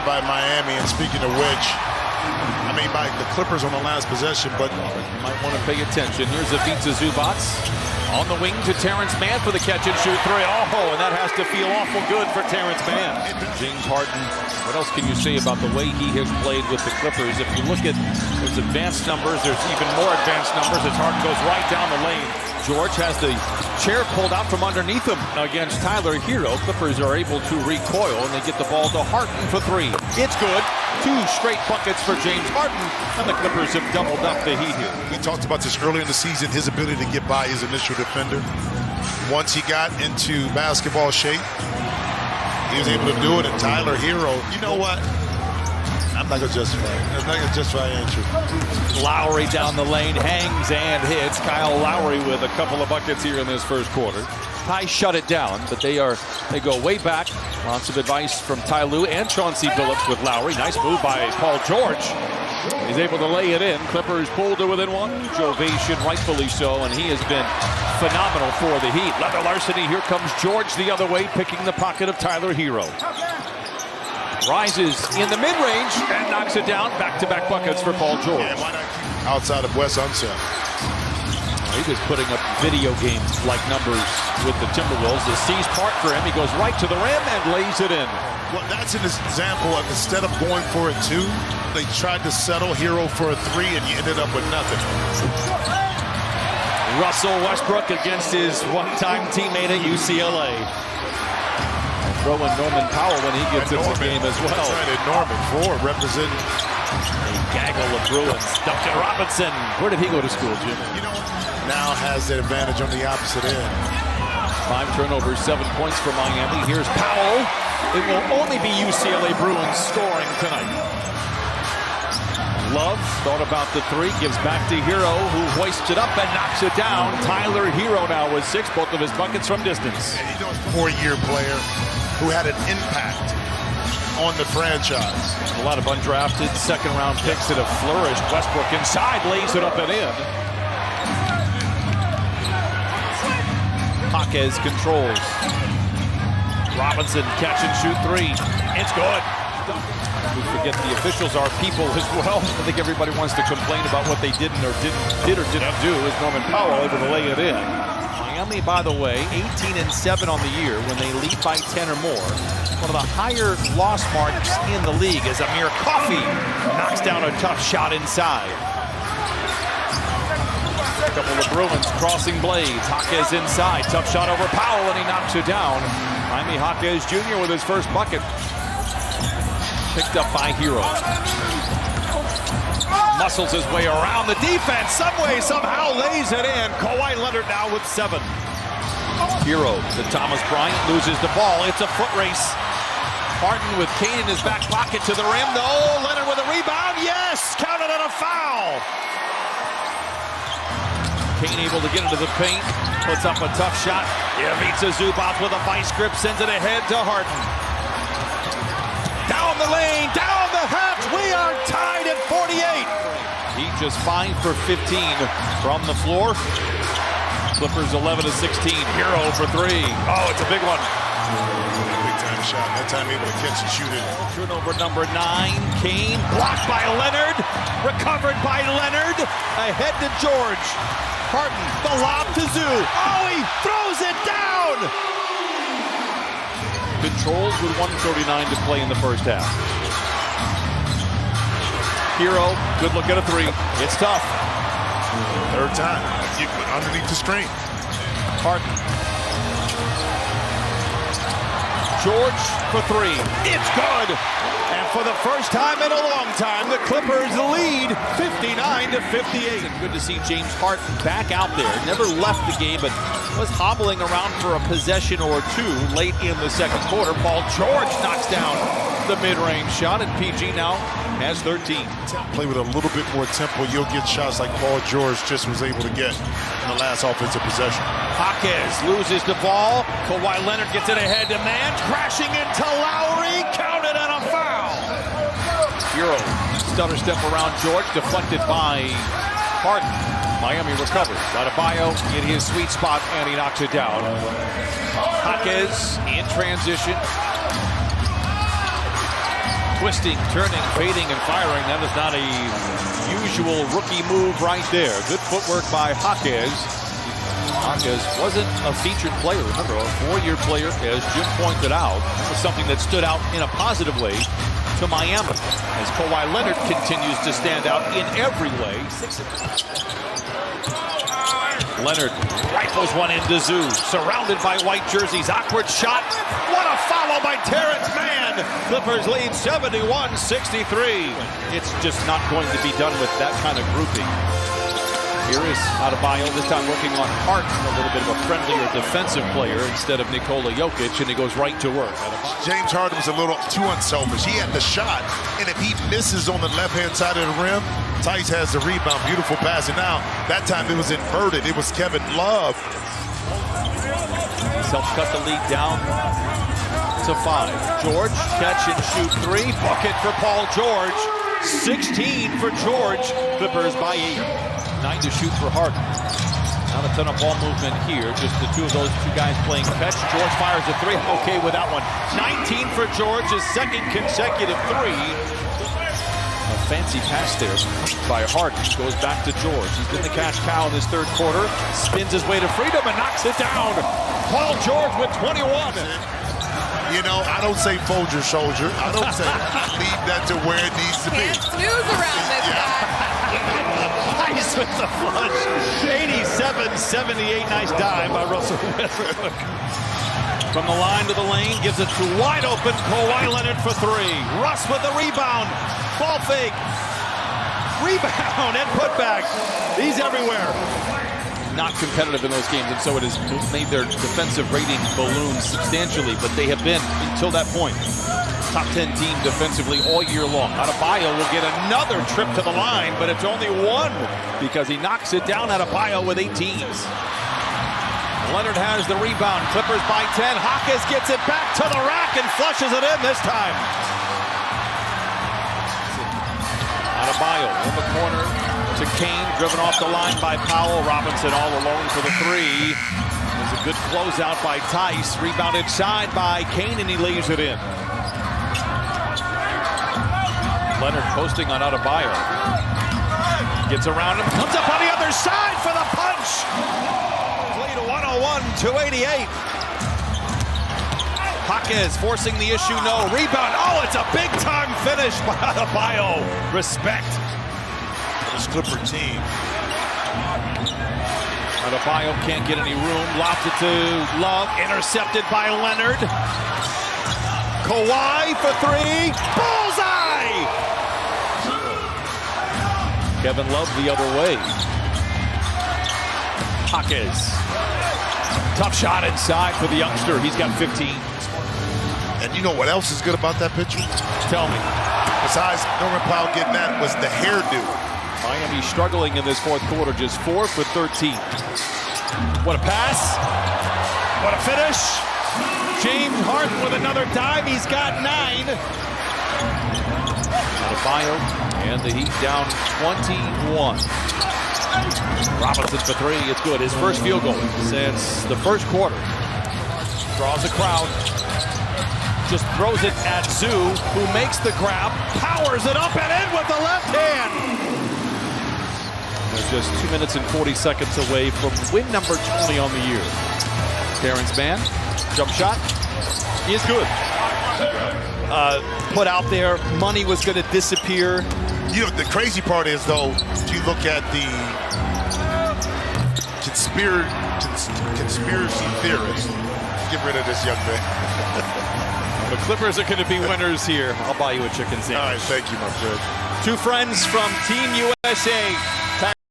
by Miami, and speaking of which, I mean, by the Clippers on the last possession, but you might want to pay attention. Here's Ivica Zubac on the wing to Terrence Mann for the catch and shoot three. Oh, and that has to feel awful good for Terrence Mann. James Harden, what else can you say about the way he has played with the Clippers? If you look at those advanced numbers, there's even more advanced numbers as Harden goes right down the lane. George has the chair pulled out from underneath him against Tyler Hero. Clippers are able to recoil, and they get the ball to Harden for three. It's good. 2 straight buckets for James Harden, and the Clippers have doubled up the heat here. We talked about this earlier in the season, his ability to get by his initial defender. Once he got into basketball shape, he was able to do it, and Tyler Hero, you know what? I'm not going to justify it. I'm not going to justify the entry. Lowry down the lane, hangs and hits. Kyle Lowry with a couple of buckets here in this first quarter. Ty shut it down, but they go way back. Lots of advice from Ty Lue and Chauncey Billups with Lowry. Nice move by Paul George. He's able to lay it in. Clippers pulled to within one. Jovation, rightfully so, and he has been phenomenal for the Heat. Leather larceny, here comes George the other way, picking the pocket of Tyler Hero. Rises in the mid-range and knocks it down. Back-to-back buckets for Paul George. Yeah, why not outside of Wes Unseld? He was putting up video game-like numbers with the Timberwolves. The C's part for him. He goes right to the rim and lays it in. Well, that's an example of instead of going for it two, they tried to settle Hero for a three, and you ended up with nothing. Russell Westbrook against his one-time teammate at UCLA. Throw in Norman Powell when he gets into the game as well. That's right, and Norman Ford representing a gaggle of Bruins. Duncan Robinson. Where did he go to school, Jim? You know, now has the advantage on the opposite end. 5 turnovers, 7 points for Miami. Here's Powell. It will only be UCLA Bruins scoring tonight. Love thought about the three, gives back to Hero, who hoists it up and knocks it down. Tyler Hero now with 6, both of his buckets from distance. And he's a 4-year player who had an impact on the franchise. A lot of undrafted second-round picks that have flourished. Westbrook inside, lays it up and in. Jaquez controls. Robinson catch and shoot 3. It's good. We forget the officials are people as well. I think everybody wants to complain about what they did or didn't do. Is Norman Powell able to lay it in? Miami, by the way, 18-7 on the year when they lead by 10 or more. One of the higher loss marks in the league as Amir Coffey knocks down a tough shot inside. A couple of Bruins crossing blades. Jaquez inside. Tough shot over Powell, and he knocks it down. Jaime Jaquez Jr. with his first bucket. Picked up by Hero. Muscles his way around the defense. Some way, somehow lays it in. Kawhi Leonard now with 7. Hero to Thomas Bryant. Loses the ball. It's a foot race. Harden with Kane in his back pocket to the rim. Oh, Leonard with a rebound. Yes! Counted on a foul. Kane able to get into the paint. Puts up a tough shot. Ivica Zubac with a vice grip. Sends it ahead to Harden. Down the lane, down the hatch. We are tied at 48. He just 5 for 15 from the floor. Clippers 11-16. Hero for 3. Oh, it's a big one. Big time shot. That time able to catch and shoot it. Turnover number 9. Kane blocked by Leonard. Recovered by Leonard. Ahead to George. Harden, the lob to Zoo. Oh, he throws it down. Controls with 1:39 to play in the first half. Hero, good look at a 3. It's tough. Third time. You put underneath the screen. Harden. George for 3. It's good. And for the first time in a long time, the Clippers lead 59-58. And good to see James Harden back out there. Never left the game, but was hobbling around for a possession or 2 late in the second quarter. Paul George knocks down the mid-range shot, and PG now has 13. Play with a little bit more tempo. You'll get shots like Paul George just was able to get in the last offensive possession. Jaquez loses the ball. Kawhi Leonard gets it ahead to Mann. Crashing into Lowry. Counted on a foul. Hero stutter step around George. Deflected by Harden. Miami recovers. Adebayo in his sweet spot, and he knocks it down. Jaquez in transition. Twisting, turning, fading, and firing. That is not a usual rookie move right there. Good footwork by Jaquez. Jaquez wasn't a featured player. Remember, a 4-year player, as Jim pointed out. That was something that stood out in a positive way to Miami, as Kawhi Leonard continues to stand out in every way. Leonard rifles one into Zoo, surrounded by white jerseys. Awkward shot. What a follow by Terrence Mann. Clippers lead 71-63. It's just not going to be done with that kind of grouping. Here is Adebayo, this time working on Hart, a little bit of a friendlier defensive player instead of Nikola Jokic, and he goes right to work. James Harden was a little too unselfish. He had the shot, and if he misses on the left-hand side of the rim, Tice has the rebound. Beautiful pass, and now that time it was inverted. It was Kevin Love. He's helped cut the lead down to 5. George, catch and shoot 3. Bucket for Paul George. 16 for George. Clippers by 8. 9 to shoot for Harden. Not a ton of ball movement here. Just the two of those two guys playing catch. George fires a 3. Okay with that one. 19 for George, his second consecutive 3. A fancy pass there by Harden. Goes back to George. He's been the cash cow in this third quarter. Spins his way to freedom and knocks it down. Paul George with 21. You know, I don't say fold your soldier. I don't say leave that to where it needs to be. Can't snooze around this guy. Nice with the flush. 87-78. Nice dive by Russell Westbrook. From the line to the lane, gives it to wide open Kawhi Leonard for 3. Russ with the rebound. Ball fake. Rebound and putback. He's everywhere. Not competitive in those games, and so it has made their defensive rating balloon substantially, but they have been, until that point, top 10 team defensively all year long. Adebayo will get another trip to the line, but it's only 1 because he knocks it down. Adebayo with 18. Leonard has the rebound. Clippers by 10. Jaquez gets it back to the rack and flushes it in this time. Adebayo in the corner to Kane, driven off the line by Powell. Robinson all alone for the 3. There's a good closeout by Tice. Rebound inside by Kane, and he lays it in. Leonard posting on Adebayo. Gets around him, comes up on the other side for the punch. Lead 101-88. Jaquez forcing the issue, no. Rebound, oh, it's a big-time finish by Adebayo. Respect. This Clipper team. Adebayo can't get any room. Lobs it to Love. Intercepted by Leonard. Kawhi for 3. Bullseye! Kevin Love the other way. Jaquez. Tough shot inside for the youngster. He's got 15. And you know what else is good about that picture? Tell me. Besides Norman Powell getting that was the hairdo. Miami struggling in this fourth quarter, just 4 for 13. What a pass. What a finish. James Harden with another dive. He's got 9. Adebayo and the Heat down 21. Robinson for 3. It's good. His first field goal since the first quarter. Draws a crowd. Just throws it at Zoo, who makes the grab, powers it up and in with the left hand. They're just 2 minutes and 40 seconds away from win number 20 on the year. Terrence Mann, jump shot, is good. Put out there, money was going to disappear. You know, the crazy part is, though, if you look at the conspiracy theorists, get rid of this young man. The Clippers are going to be winners here. I'll buy you a chicken sandwich. All right, thank you, my friend. Two friends from Team USA.